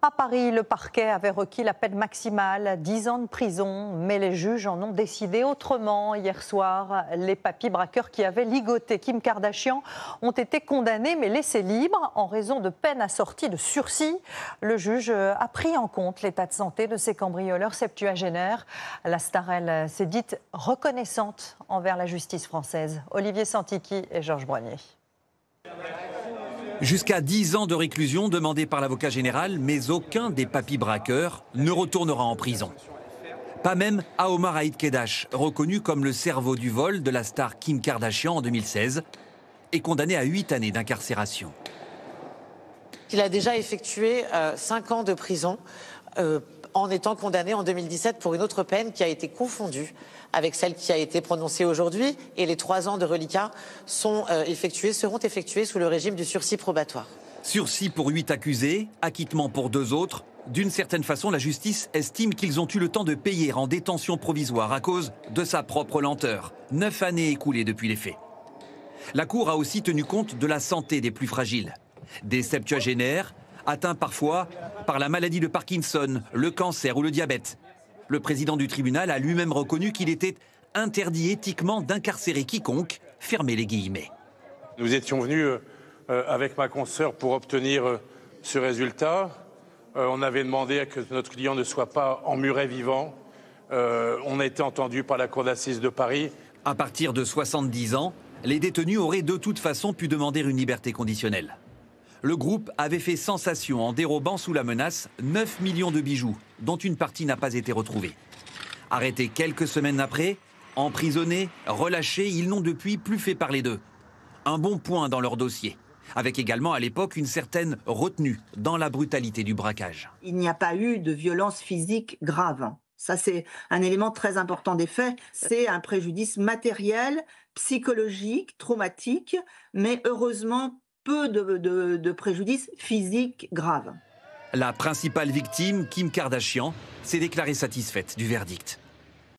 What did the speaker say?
À Paris, le parquet avait requis la peine maximale, 10 ans de prison, mais les juges en ont décidé autrement. Hier soir, les papis braqueurs qui avaient ligoté Kim Kardashian ont été condamnés mais laissés libres en raison de peines assorties de sursis. Le juge a pris en compte l'état de santé de ces cambrioleurs septuagénaires. La star, elle, s'est dite reconnaissante envers la justice française. Olivier Santiki et Georges Broignier. Jusqu'à 10 ans de réclusion demandés par l'avocat général, mais aucun des papis braqueurs ne retournera en prison. Pas même à Omar Haït Kedash, reconnu comme le cerveau du vol de la star Kim Kardashian en 2016 et condamné à 8 années d'incarcération. Il a déjà effectué 5 ans de prison en étant condamné en 2017 pour une autre peine qui a été confondue avec celle qui a été prononcée aujourd'hui. Et les 3 ans de reliquat seront effectués sous le régime du sursis probatoire. Sursis pour 8 accusés, acquittement pour 2 autres. D'une certaine façon, la justice estime qu'ils ont eu le temps de payer en détention provisoire à cause de sa propre lenteur. 9 années écoulées depuis les faits. La Cour a aussi tenu compte de la santé des plus fragiles. Des septuagénaires atteints parfois par la maladie de Parkinson, le cancer ou le diabète. Le président du tribunal a lui-même reconnu qu'il était interdit éthiquement d'incarcérer quiconque, fermez les guillemets. Nous étions venus avec ma consoeur pour obtenir ce résultat. On avait demandé à que notre client ne soit pas emmuré vivant. On a été entendu par la Cour d'assises de Paris. À partir de 70 ans, les détenus auraient de toute façon pu demander une liberté conditionnelle. Le groupe avait fait sensation en dérobant sous la menace 9 millions de bijoux, dont une partie n'a pas été retrouvée. Arrêtés quelques semaines après, emprisonnés, relâchés, ils n'ont depuis plus fait parler d'eux. Un bon point dans leur dossier, avec également à l'époque une certaine retenue dans la brutalité du braquage. Il n'y a pas eu de violence physique grave. Ça, c'est un élément très important des faits. C'est un préjudice matériel, psychologique, traumatique, mais heureusement peu de préjudices physiques graves. La principale victime, Kim Kardashian, s'est déclarée satisfaite du verdict.